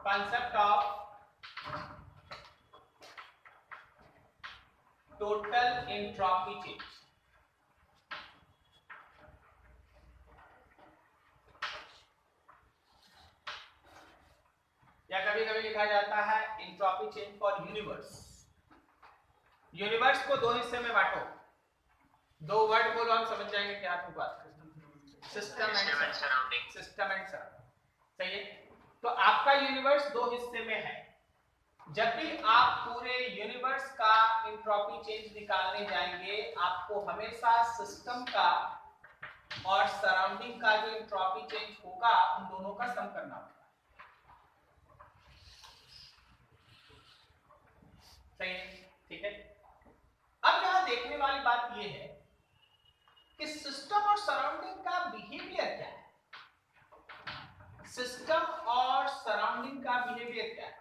concept of total entropy change। या कभी कभी लिखा जाता है entropy change for universe. Universe को दो हिस्से में बांटो, दो वर्ड बोलो हम समझ जाएंगे क्या आपको बात करनी। System and surrounding, system and surrounding, सही है। तो आपका यूनिवर्स दो हिस्से में है। जब भी आप पूरे यूनिवर्स का एंट्रोपी चेंज निकालने जाएंगे, आपको हमेशा सिस्टम का और सराउंडिंग का जो एंट्रोपी चेंज होगा उन दोनों का सम करना होगा, सही है, ठीक है। अब यहां देखने वाली बात यह है कि सिस्टम और सराउंडिंग का बिहेवियर क्या है। सिस्टम और सराउंडिंग का बिहेवियर क्या है।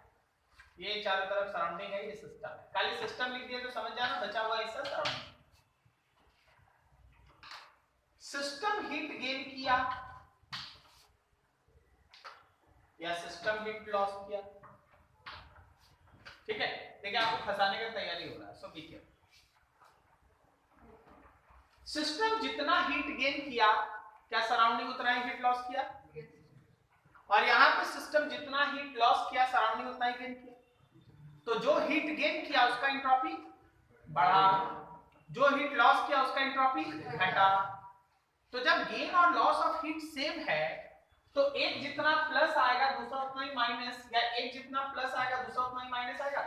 ये चारों तरफ सराउंडिंग है, ये सिस्टम है। खाली सिस्टम लिख दिया तो समझ जाना, बचा हुआ हिस्सा सराउंडिंग। सिस्टम हीट गेन किया या सिस्टम हीट लॉस किया, ठीक है। देखिए आपको फंसाने की तैयारी हो रहा है, सो बी केयरफुल। सिस्टम जितना हीट गेन किया, क्या सराउंडिंग उतना ही हीट लॉस किया? और यहां पे सिस्टम जितना हीट लॉस किया, सराउंडिंग उतना ही गेन किया। तो जो हीट गेन किया उसका एंट्रोपी बढ़ा, जो हीट लॉस किया उसका एंट्रोपी घटा। तो जब गेन और लॉस ऑफ हीट सेम है, तो एक जितना प्लस आएगा दूसरा उतना ही माइनस, या एक जितना प्लस आएगा दूसरा उतना ही माइनस आएगा।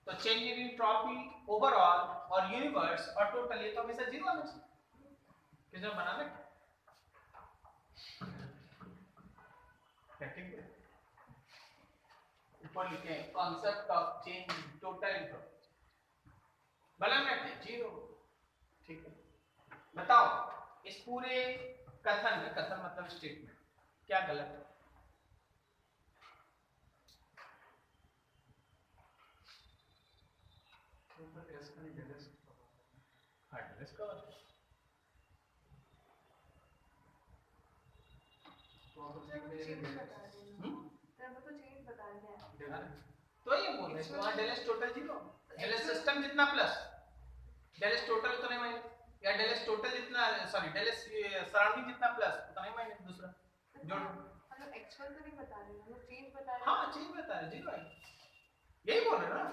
तो चेंज इन एंट्रोपी ओवरऑल और यूनिवर्स और टोटल, ये तो हमेशा जीरो आना चाहिए। किसने बना दे ऊपर लिखे हैं concept of change total entropy, भला में जीरो, ठीक है। बताओ इस पूरे कथन में, कथन मतलब स्टेटमेंट, क्या गलत है? तो ये बोल रहे हैं वहां del S total zero, del S system जितना प्लस डेल एस टोटल उतना ही माइनस, या डेल एस टोटल जितना, सॉरी डेल एस सराउंडिंग जितना प्लस उतना ही माइनस दूसरा जो हम एक्चुअल तो नहीं बता रहे, हम चेंज बता रहे हैं। हां चेंज बता रहे, जीरो आएगा, यही बोल रहे हो ना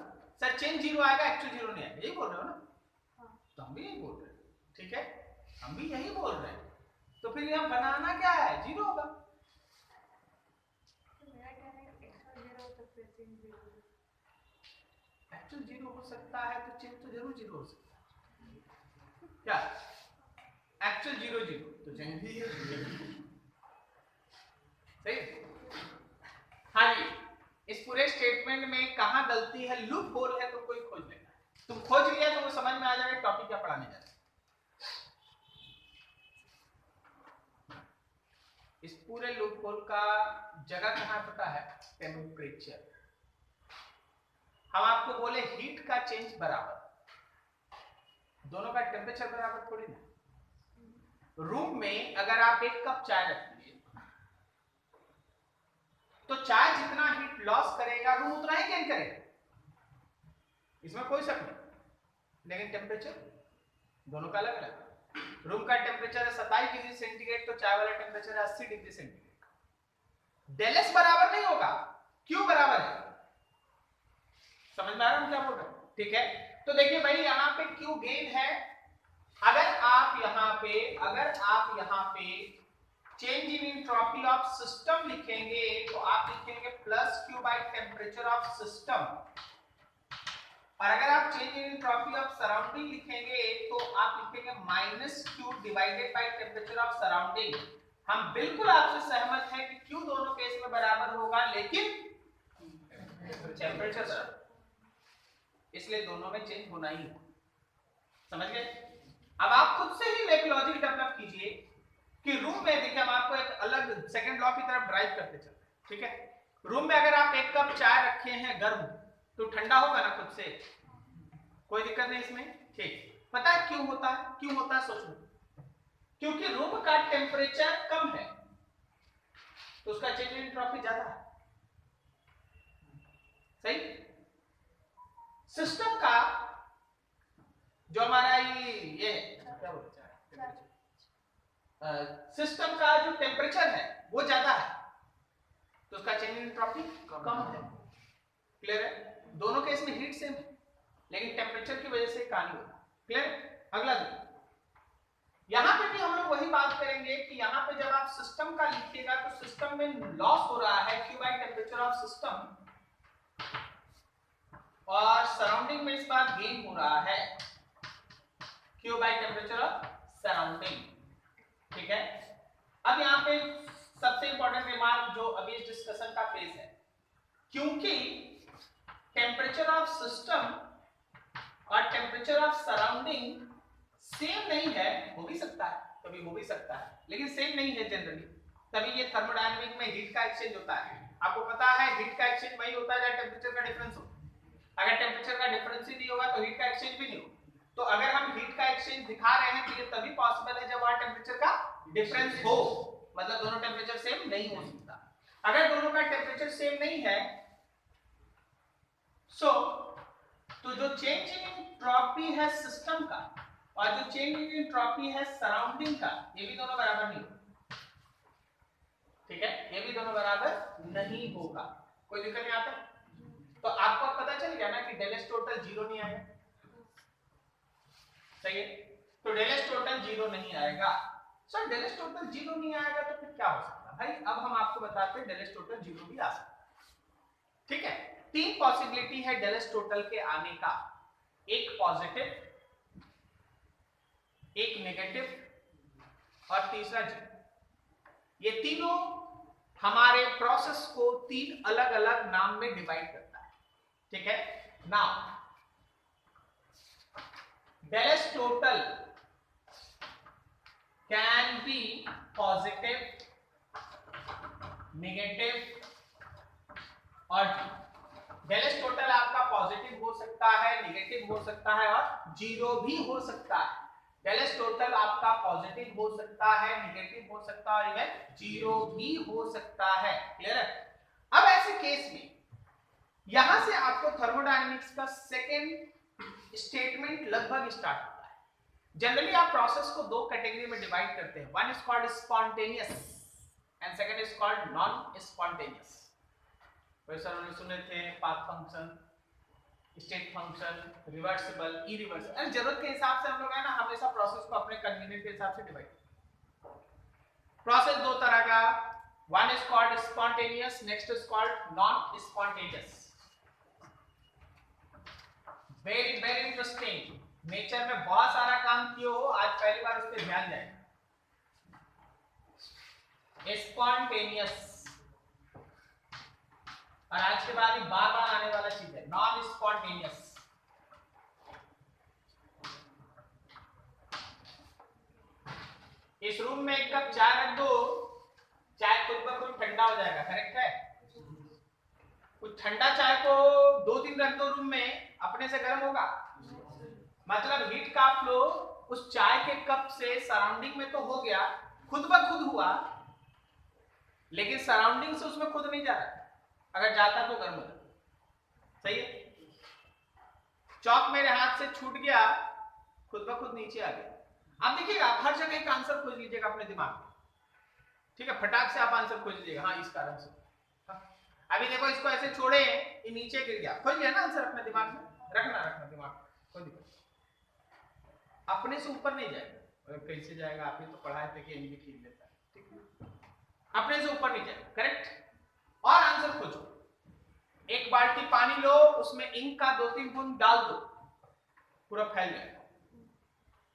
सर, चेंज जीरो आएगा एक्चुअल जीरो नहीं आएगा, यही बोल रहे हो ना। हाँ। तो हम भी यही बोल रहे हैं, ठीक है, हम भी यही बोल रहे हैं। तो फिर यहां बनाना क्या है, जीरो होगा। एक्चुअल जीरो हो सकता है तो चेंज तो जरूर जीरो हो सकता है। क्या एक्चुअल जीरो जीरो तो चेंज भी सही। हाँ जी, इस पूरे स्टेटमेंट में कहां गलती है, लूप होल है तो कोई खोज लेना। तुम खोज लिया तो वो समझ में आ जाएगा टॉपिक क्या पढ़ाने जा रहे हैं। इस पूरे लूप होल का जगह कहां पता है, टेम्परेचर। हम आपको बोले हीट का चेंज बराबर, दोनों का टेम्परेचर बराबर थोड़ी ना। रूम में अगर आप एक कप चाय रखिए तो चाय जितना हीट लॉस करेगा रूम उतना ही गेन करेगा, इसमें कोई शक नहीं। लेकिन टेम्परेचर दोनों का अलग अलग। रूम का टेम्परेचर है 27 डिग्री सेंटीग्रेड, तो चाय वाला टेम्परेचर है 80 डिग्री सेंटीग्रेड। डेल एस बराबर नहीं होगा, क्यों बराबर है, समझ में आ रहा है क्या बोल रहे हैं, ठीक है। तो देखिए भाई यहाँ पे क्यू गेन है, अगर आप यहाँ पे change in entropy of system लिखेंगे तो आप लिखेंगे plus Q by temperature of system, और अगर आप change in entropy of surrounding लिखेंगे तो आप लिखेंगे minus Q divided by temperature of surrounding. हम बिल्कुल आपसे सहमत हैं कि क्यू दोनों केस में बराबर होगा, लेकिन टेम्परेचर बराबर, इसलिए दोनों में चेंज होना ही है, समझ गए। अब आप खुद से ही एक लॉजिक डेवलप कीजिए कि रूम में, देखिए हम आपको एक अलग सेकंड लॉ की तरफ ड्राइव करते चलते हैं, ठीक है। रूम में अगर आप एक कप चाय रखे हैं गर्म, तो ठंडा होगा ना खुद से, कोई दिक्कत नहीं इसमें, ठीक। पता है क्यों होता है, क्यों होता है, सोच लो। क्योंकि रूम का टेम्परेचर कम है तो उसका चेंज इन एंट्रोपी ज्यादा है, सही। सिस्टम का जो हमारा ये क्या बोलते हैं, सिस्टम का जो टेम्परेचर है वो ज्यादा है तो उसका चेंज इन एंट्रोपी कम है। क्लियर है? दोनों केस में हीट सेम है लेकिन टेम्परेचर की वजह से कहानी होगा। क्लियर? अगला देखिए, यहां पे भी हम लोग वही बात करेंगे कि यहां पे जब आप सिस्टम का लिखिएगा तो सिस्टम में लॉस हो रहा है Q by temperature of system और सराउंडिंग में इस बार गेन हो रहा है Q by temperature of surrounding. ठीक है। अब यहां पे सबसे इंपॉर्टेंट रिमार्क जो अभी इस डिस्कशन का फेज है, क्योंकि टेम्परेचर ऑफ सिस्टम और टेम्परेचर ऑफ सराउंडिंग सेम नहीं है, हो भी सकता है कभी, हो भी सकता है लेकिन सेम नहीं है जनरली, तभी ये थर्मोडायनामिक में हीट का एक्सचेंज होता है। आपको पता है हीट का एक्सचेंज वही होता है जब टेम्परेचर का डिफरेंस हो। अगर टेम्परेचर का डिफरेंस ही नहीं होगा तो हीट का एक्सचेंज भी नहीं हो। तो अगर हम हीट का एक्सचेंज दिखा रहे हैं तो ये तभी पॉसिबल है जब वहां टेम्परेचर का डिफरेंस हो, मतलब दोनों टेम्परेचर सेम नहीं हो सकता। अगर दोनों का टेम्परेचर सेम नहीं है तो जो चेंज इन एंट्रोपी है सिस्टम का और जो चेंज इन एंट्रोपी है सराउंडिंग का, ये भी दोनों बराबर नहीं होगा। ठीक है, ये भी दोनों बराबर नहीं होगा। कोई दिक्कत नहीं आता? तो आपको पता चल गया ना कि डेल एस टोटल जीरो नहीं आएगा। सही है, तो डेल एस टोटल जीरो नहीं आएगा। Sir del S total zero नहीं आएगा तो फिर क्या हो सकता है? भाई अब हम आपको बताते हैं डेल एस टोटल जीरो भी आ सकता है। ठीक है, तीन पॉसिबिलिटी है डेल एस टोटल के आने का, एक पॉजिटिव, एक नेगेटिव और तीसरा जीरो। ये तीनों हमारे प्रोसेस को तीन अलग अलग नाम में डिवाइड करता है। ठीक है, now del S total can be positive, negative और डेल एस टोटल आपका पॉजिटिव हो सकता है, नेगेटिव हो सकता है और जीरो भी हो सकता है। डेल एस टोटल आपका पॉजिटिव हो सकता है, नेगेटिव हो सकता है और इवन जीरो भी हो सकता है। क्लियर है? अब ऐसे केस में यहां से आपको थर्मोडायनेमिक्स का सेकेंड स्टेटमेंट लगभग स्टार्ट होता है। जनरली आप प्रोसेस को दो कैटेगरी में डिवाइड करते हैं, one is called spontaneous and second is called non spontaneous. Sir उन्होंने सुने थे path function, state function, reversible, irreversible. जरूरत के हिसाब से हम लोग है ना हमेशा प्रोसेस को अपने कन्वीनियंट के हिसाब से डिवाइड। प्रोसेस दो तरह का, one is called spontaneous, next is called non spontaneous. Very very interesting, nature में बहुत सारा काम किए हो, आज पहली बार उस पर ध्यान जाएगा। स्पॉन्टेनियस और आज के बाद बार बार आने वाला चीज है नॉन स्पॉन्टेनियस। इस रूम में एक कप चाय रख दो, चाय खुद ब खुद ठंडा हो जाएगा। करेक्ट है? कुछ ठंडा चाय को 2 दिन रख दो रूम में, अपने से गर्म होगा? मतलब हीट का फ्लो उस चाय के कप से सराउंडिंग में तो हो गया, खुद ब खुद हुआ, लेकिन सराउंडिंग से उसमें खुद नहीं जा रहा। अगर जाता तो गर्म हो जाता। सही है? चौक मेरे हाथ से छूट गया, खुद ब खुद नीचे आ गया। आप देखिएगा, आप हर जगह एक आंसर खोज लीजिएगा अपने दिमाग में। ठीक है, फटाक से आप आंसर खोज लीजिएगा, हाँ इस कारण से। अभी देखो इसको ऐसे छोड़े, ये नीचे गिर गया, खोज लिया ना आंसर अपने दिमाग में। रखना दिमाग, कोई दिक्कत अपने से ऊपर नहीं जाएगा। कैसे जाएगा? आप ही तो पढ़ाए थे कि एनबी खींच लेता है। ठीक है, अपने से ऊपर नहीं जाएगा। करेक्ट? और आंसर खोजो। एक बाल्टी पानी लो, उसमें इंक का 2-3 बूंद डाल दो, पूरा फैल जाएगा।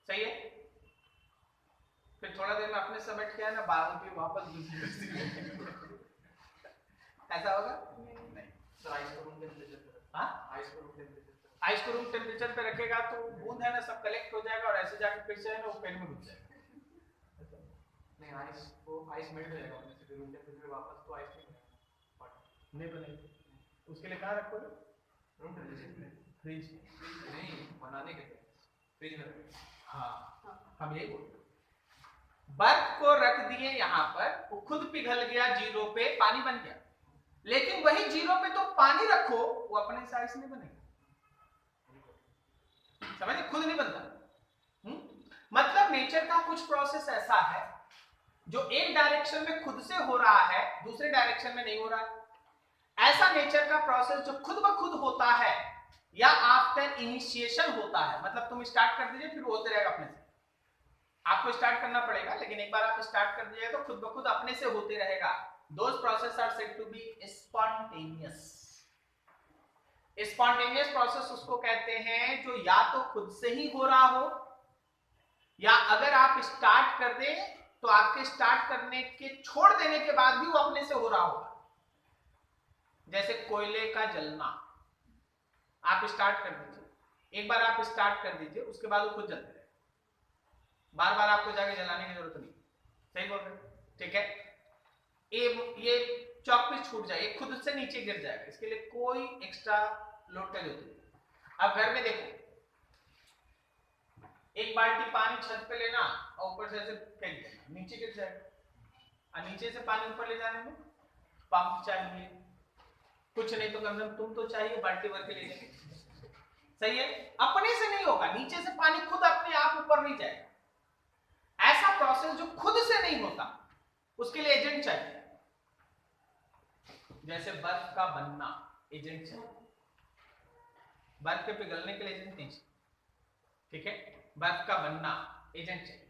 सही है? फिर थोड़ा देर में अपने समझ के ना बादल भी वापस ऐसा होगा? नहीं। सर आइस को रूम टेंपरेचर पे, हाँ आइस को रूम टेंपरेचर पे, आइस को रूम टेम्परेचर पे रखेगा तो बूंद है ना सब कलेक्ट हो जाएगा और ऐसे जाके फिर से है ना वो पेन में घुस जाएगा। नहीं आइस को आइस मेल्ट हो जाएगा अपने से रूम टेंपरेचर पे वापस, तो आइस नहीं बनेगी। उसके लिए कहाँ रखोगे? रूम टेंपरेचर पे, फ्रिज नहीं बनाने के लिए फ्रिज में। हाँ, हम यही बोलते हैं। बर्फ को रख दिए यहाँ पर, वो खुद पिघल गया जीरो पे, पानी बन गया, लेकिन वही जीरो पे तो पानी रखो, वो अपने से आइस नहीं बनेगा, समझे, खुद नहीं बनता। मतलब नेचर का कुछ प्रोसेस ऐसा है जो एक डायरेक्शन में खुद से हो रहा है, दूसरे डायरेक्शन में नहीं हो रहा है। ऐसा नेचर का प्रोसेस जो खुद ब खुद होता है या आफ्टर इनिशिएशन होता है, मतलब तुम स्टार्ट कर दीजिए फिर वो होते रहेगा अपने से, आपको स्टार्ट करना पड़ेगा, लेकिन एक बार आप स्टार्ट कर दीजिए तो खुद ब खुद अपने से होते रहेगा। Those process are said to be spontaneous. Spontaneous process उसको कहते हैं जो या तो खुद से ही हो रहा हो, या अगर आप स्टार्ट कर दें तो आपके स्टार्ट करने के छोड़ देने के बाद भी वो अपने से हो रहा होगा। जैसे कोयले का जलना, आप स्टार्ट कर दीजिए, एक बार आप स्टार्ट कर दीजिए, उसके बाद वो खुद जलते रहे, बार बार आपको जाके जलाने की जरूरत नहीं। सही बोल रहे, ठीक है। ये चौक पे छूट जाए, खुद से नीचे गिर जाएगा, इसके लिए कोई एक्स्ट्रा लोड का जरूरत नहीं। अब घर में देखो, एक बाल्टी पानी छत पे लेना और ऊपर से ऐसे फेंक देना, नीचे गिर जाएगा। और नीचे से पानी ऊपर ले जाने में पंप चाहिए, कुछ नहीं तो कम से कम तुम तो चाहिए बाल्टी भर के ले जाए। सही है, अपने से नहीं होगा, नीचे से पानी खुद अपने आप ऊपर नहीं जाएगा। ऐसा प्रोसेस जो खुद से नहीं होता उसके लिए एजेंट चाहिए। जैसे बर्फ का बनना, एजेंट चाहिए, बर्फ के पिघलने के लिए एजेंट नहीं चाहिए, ठीक है। बर्फ का बनना एजेंट चाहिए।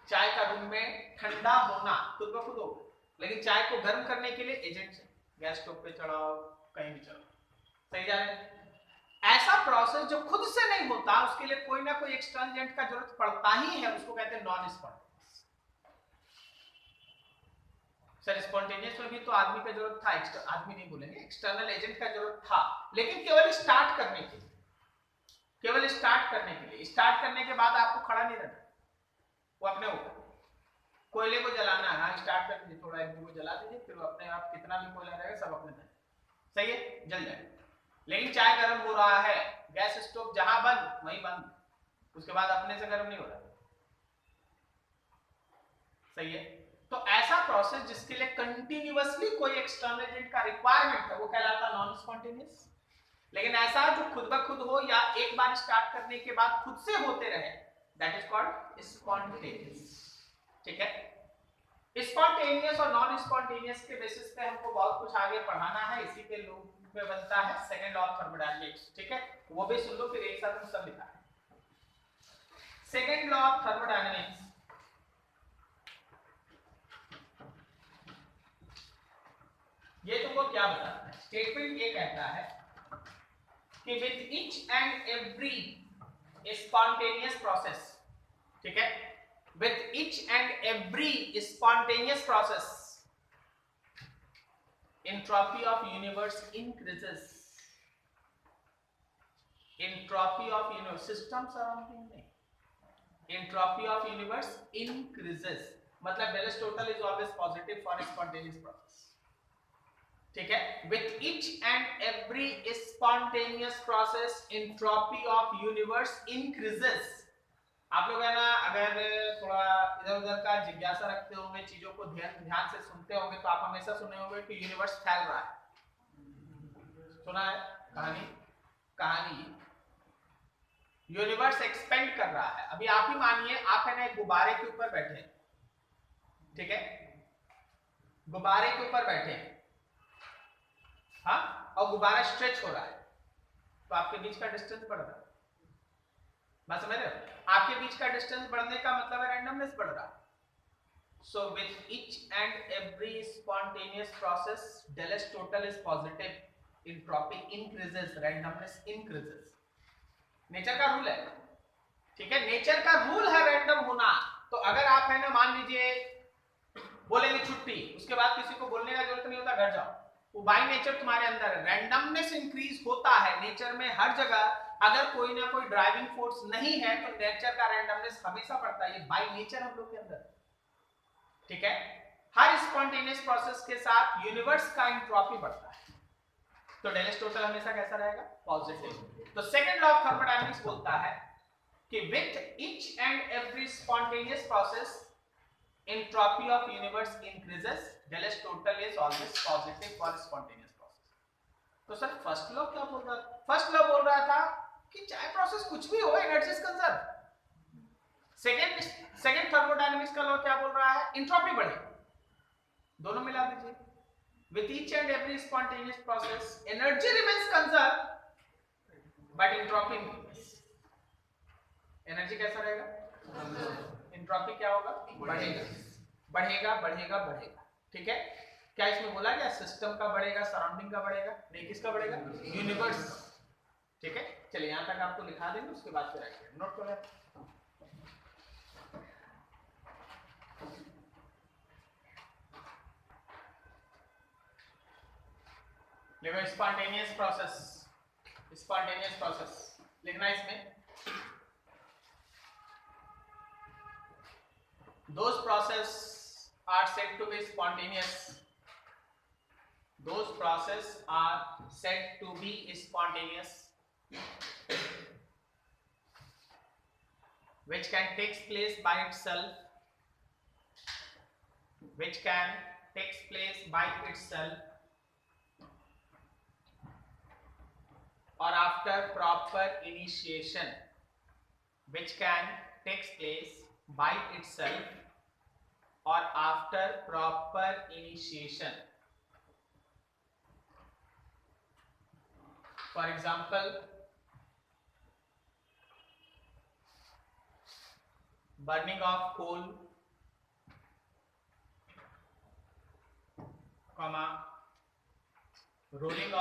चाय का रूम में ठंडा होना खुद ब खुद होगा, लेकिन चाय को गर्म करने के लिए एजेंट चाहिए, गैस स्टोव पे चढ़ाओ, कहीं भी चढ़ाओ। सही जा रहे हैं। ऐसा प्रोसेस जो खुद से नहीं होता उसके लिए कोई ना कोई एक्सटर्नल एजेंट का जरूरत पड़ता ही है, उसको कहते हैं नॉन स्पॉन्टेनियस। सर स्पॉन्टेनियस में भी तो आदमी का जरूरत था, आदमी नहीं बोलेंगे, एक्सटर्नल एजेंट का जरूरत था, लेकिन केवल स्टार्ट करने के लिए, केवल स्टार्ट करने के लिए। स्टार्ट करने के बाद आपको खड़ा नहीं रहना, वो अपने ऊपर। कोयले को जलाना है, हाँ स्टार्ट कर दीजिए, थोड़ा एक दो को जला दीजिए, फिर वो अपने आप कितना भी कोयला रहेगा सब अपने में, सही है, जल जाए। लेकिन चाय गर्म हो रहा है, गैस स्टोव जहां बंद वहीं बंद, उसके बाद अपने से गर्म नहीं हो रहा, सही है। तो ऐसा प्रोसेस जिसके लिए कंटिन्यूअसली कोई एक्सटर्नल एजेंट का रिक्वायरमेंट है वो कहलाता नॉन स्पॉन्टेनियस। लेकिन ऐसा जो खुद ब खुद हो या एक बार स्टार्ट करने के बाद खुद से होते रहे, दैट इज कॉल्ड स्पॉन्टेनियस, ठीक है। स्पॉन्टेनियस और नॉन स्पॉन्टेनियस के बेसिस पे हमको बहुत कुछ आगे पढ़ाना है, इसी के लूप में बनता है सेकंड लॉ ऑफ थर्मोडायनामिक्स, ठीक है, वो भी सुन लो फिर एक साथ हम सब लिखा है। सेकंड लॉ ऑफ थर्मोडायनामिक्स, ये तुमको क्या बताता है? स्टेटमेंट ये कहता है कि with each and every spontaneous process, ठीक है, with each and every spontaneous process entropy of universe increases, entropy of universe, system surrounding में entropy of universe increases, मतलब Bell's total is always positive for spontaneous process, ठीक है। with each and every spontaneous process entropy of universe increases। आप लोग है ना, अगर थोड़ा इधर उधर का जिज्ञासा रखते होंगे, चीजों को ध्यान से सुनते होंगे, तो आप हमेशा सुने होंगे कि यूनिवर्स फैल रहा है, सुना है कहानी यूनिवर्स एक्सपेंड कर रहा है। अभी आप ही मानिए आप है ना एक गुब्बारे के ऊपर बैठे हैं, ठीक है, गुब्बारे के ऊपर बैठे हैं, हाँ, और गुब्बारा स्ट्रेच हो रहा है, तो आपके बीच का डिस्टेंस बढ़ रहा है, बात समझ रहे हो? आपके बीच का डिस्टेंस बढ़ने का मतलब है रैंडमनेस बढ़ रहा है। So with each and every spontaneous process del S total is positive, entropy increases, randomness increases। Nature का रूल है, ठीक है, नेचर का रूल है रैंडम होना। तो अगर आप है ना मान लीजिए बोलेंगे छुट्टी, उसके बाद किसी को बोलने का जरूरत नहीं होता, घर जाओ, वो बाय नेचर तुम्हारे अंदर है, रैंडमनेस इंक्रीज होता है नेचर में हर जगह। अगर कोई ना कोई ड्राइविंग फोर्स नहीं है तो नेचर का रैंडमनेस हमेशा बढ़ता है, ये बाय नेचर हम लोग के अंदर, ठीक है। हर स्पॉन्टेनियस प्रोसेस के साथ यूनिवर्स का एंट्रोपी बढ़ता है, तो del S total हमेशा कैसा रहेगा? पॉजिटिव। तो सेकंड लॉ ऑफ थर्मोडायनामिक्स बोलता है कि with each and every spontaneous process entropy of universe increases, del S total is always positive for spontaneous तो सर फर्स्ट लॉ क्या बोल रहा था? फर्स्ट लॉ बोल रहा था कि चाहे प्रोसेस कुछ भी हो, energy is conserve. Second thermodynamics का लॉ क्या बोल रहा है? एंट्रोपी बढ़े। दोनों मिला दीजिए। With each and every spontaneous process energy remains conserve but entropy increases. Energy कैसा रहेगा? एंट्रोपी क्या होगा? बढ़ेगा बढ़ेगा बढ़ेगा बढ़ेगा। ठीक है, क्या इसमें बोला गया सिस्टम का बढ़ेगा, सराउंडिंग का बढ़ेगा? नहीं, किसका बढ़ेगा? यूनिवर्स। ठीक है, चलिए यहां तक आपको लिखा देंगे, उसके बाद फिर आएंगे। नोट कर लें। देखो स्पॉन्टेनियस प्रोसेस, स्पॉन्टेनियस प्रोसेस लिखना है इसमें। Those process are said to be spontaneous. Those process are said to be spontaneous, which can take place by itself, which can take place by itself, or after proper initiation, which can take place by itself or after proper initiation. For example, burning of coal, comma, rolling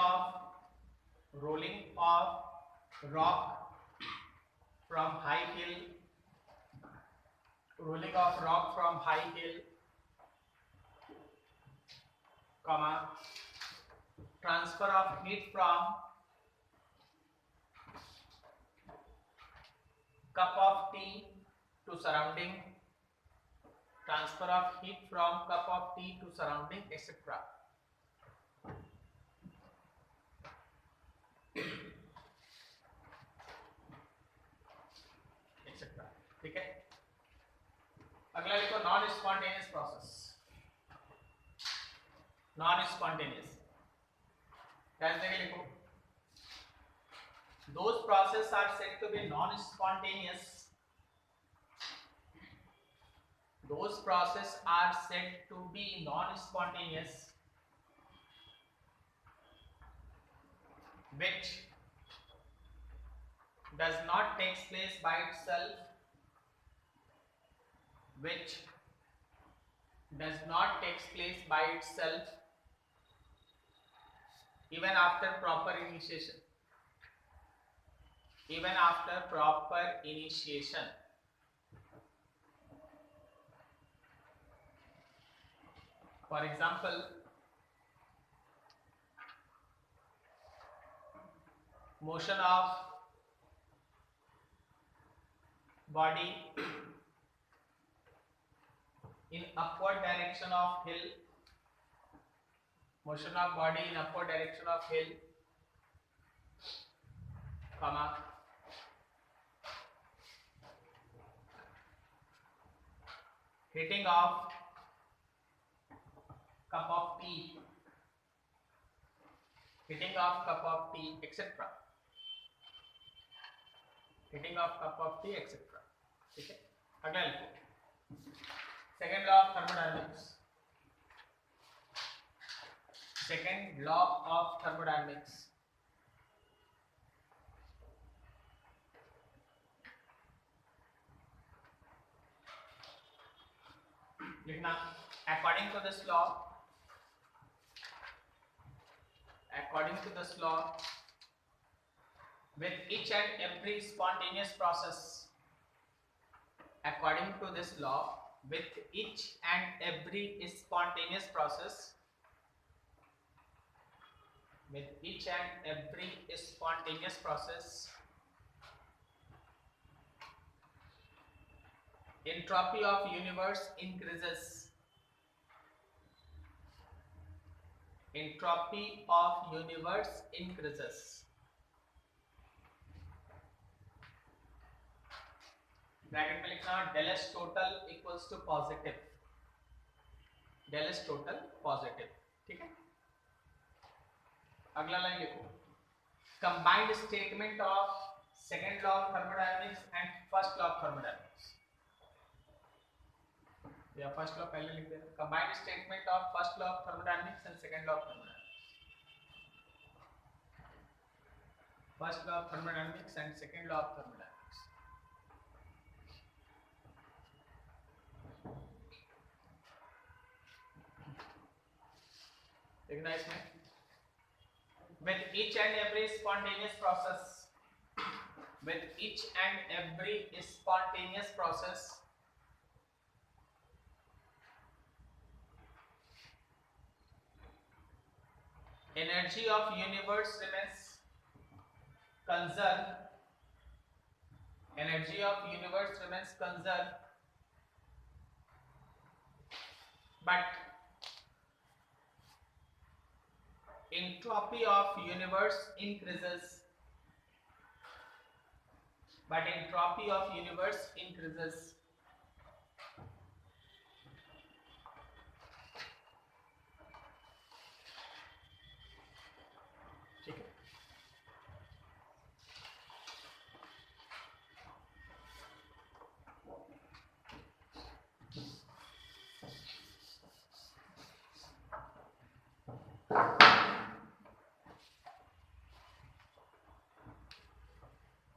of rock from high hill, rolling of rock from high hill, comma, transfer of heat from cup of tea to surrounding, transfer of heat from cup of tea to surrounding, etc. etc. ठीक है, अगला लिखो non spontaneous process. Non spontaneous कैसे लिखो? Those processes are said to be non-spontaneous. Those processes are said to be non-spontaneous, which does not take place by itself, which does not take place by itself, even after proper initiation. Even after proper initiation. For example, motion of body in upward direction of hill, motion of body in upward direction of hill, comma, heating of cup of tea, heating of cup of tea, etc. heating of cup of tea, etc. ठीक है, अगला लिखो second law of thermodynamics. Second law of thermodynamics, लिखना according to this law, according to this law, with each and every spontaneous process, according to this law, with each and every spontaneous process, with each and every spontaneous process, entropy of universe increases, entropy of universe increases, bracket में लिखना del S total equals to positive, del S total positive। ठीक है, अगला line लिखो, combined statement of second law of thermodynamics and first law of thermodynamics, या first law पहले लिख देना, combined statement of first law of thermodynamics and second law of thermodynamics, first law of thermodynamics and second law of thermodynamics. देखना इसमें, with each and every spontaneous process, with each and every spontaneous process, energy of universe remains conserved, energy of universe remains conserved, but entropy of universe increases, but entropy of universe increases, ठीक है।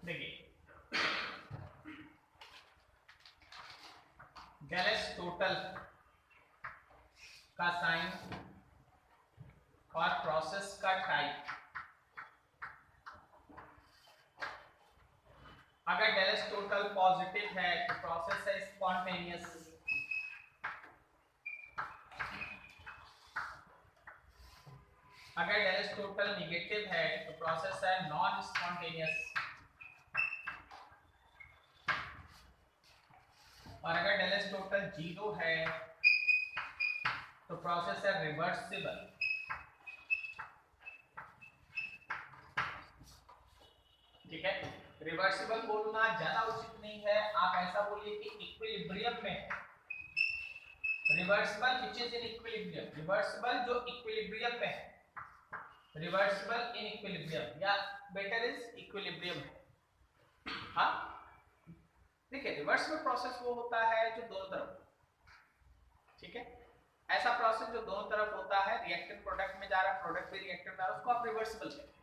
देखिए, गैलेस total का sign और process का type, अगर डेलेस total positive है तो process है स्पॉन्टेनियस, अगर डेलेस टोटल निगेटिव है तो प्रोसेस है नॉन स्पॉन्टेनियस, और अगर डेलेस टोटल जीरो है तो प्रोसेस है रिवर्सिबल। ठीक है, रिवर्सिबल बोलना ज्यादा उचित नहीं है, आप ऐसा बोलिए कि इक्विलिब्रियम में, reversible which is in equilibrium, reversible जो इक्विलिब्रियम में है, रिवर्सिबल इन इक्विलिब्रियम, या बेटर इज इक्विलिब्रियम है। हाँ, देखिए रिवर्सिबल प्रोसेस वो होता है जो दोनों तरफ, ठीक है, ऐसा प्रोसेस जो दोनों तरफ होता है, रिएक्टेंट प्रोडक्ट में जा रहा है, प्रोडक्ट भी रिएक्टेंट में जा रहा है, उसको आप रिवर्सिबल कहते हैं।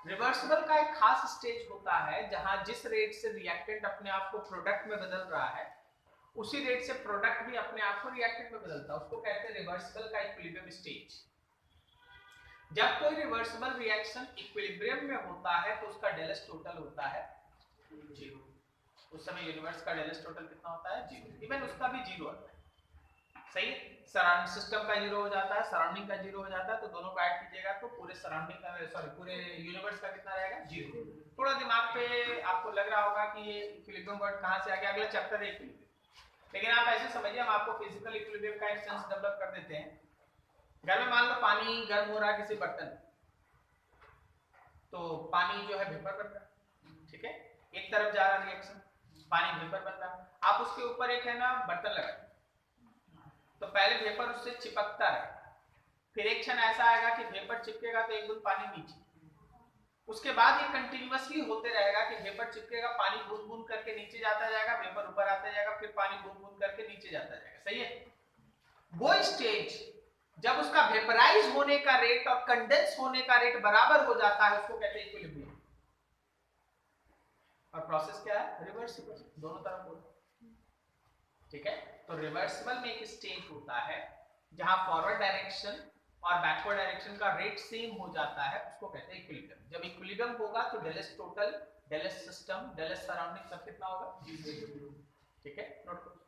रिवर्सिबल का एक खास स्टेज होता है जहां जिस रेट से रिएक्टेंट अपने आप को प्रोडक्ट में बदल रहा है, उसी रेट से प्रोडक्ट भी अपने आप को रिएक्टेंट में बदलता है, उसको कहते हैं रिवर्सिबल का इक्विलिब्रियम स्टेज। जब कोई रिवर्सिबल रिएक्शन इक्विलिब्रियम में होता है तो उसका डेलेस टोटल होता है जीरो। उस समय यूनिवर्स का डेलेस टोटल कितना होता है? जीरो। इवन उसका भी जीरो आता है, सही है। सराउंड सिस्टम का जीरो हो जाता है, सराउंडिंग का जीरो हो जाता है, तो दोनों को ऐड कीजिएगा तो पूरे सराउंडिंग का, सॉरी पूरे यूनिवर्स का कितना रहेगा? जीरो। थोड़ा दिमाग पे आपको लग रहा होगा कि ये इक्विलिब्रियम वर्ड कहां से आ गया, अगला चैप्टर है इक्विलिब्रियम। लेकिन आप ऐसे समझिए, हम आपको फिजिकल इक्विलिब्रियम का एक सेंस डेवलप कर देते हैं। घर में मान लो पानी गर्म हो रहा है किसी बर्तन, तो पानी जो है वेपर बन रहा है, ठीक है, एक तरफ जा रहा रिएक्शन, पानी वेपर बन रहा है, आप उसके ऊपर एक है ना बर्तन लगा, तो पहले वेपर उससे चिपकता है, फिर एक क्षण ऐसा आएगा कि वेपर चिपकेगा तो एक बूंद पानी नीचे, उसके बाद ये कंटिन्यूअसली होते रहेगा कि वेपर चिपकेगा, पानी बूंद बूंद करके नीचे जाता जाएगा, वेपर ऊपर आता जाएगा, फिर पानी बूंद बूंद करके नीचे जाता जाएगा, सही है। वो स्टेज जब उसका वेपराइज होने का रेट और कंडेंस होने का रेट बराबर हो जाता है, उसको कहते हैं इक्विलिब्रियम। और प्रोसेस क्या है? रिवर्सिबल, दोनों तरफ होता है, ठीक है। तो रिवर्सिबल में एक स्टेज होता है जहां फॉरवर्ड डायरेक्शन और बैकवर्ड डायरेक्शन का रेट सेम हो जाता है, उसको कहते हैं इक्विलिब्रियम। जब इक्विलिब्रियम होगा तो डेलेस टोटल, डेलेस सिस्टम, डेलेस सराउंडिंग सब कितना होगा? ठीक है, नोट करो।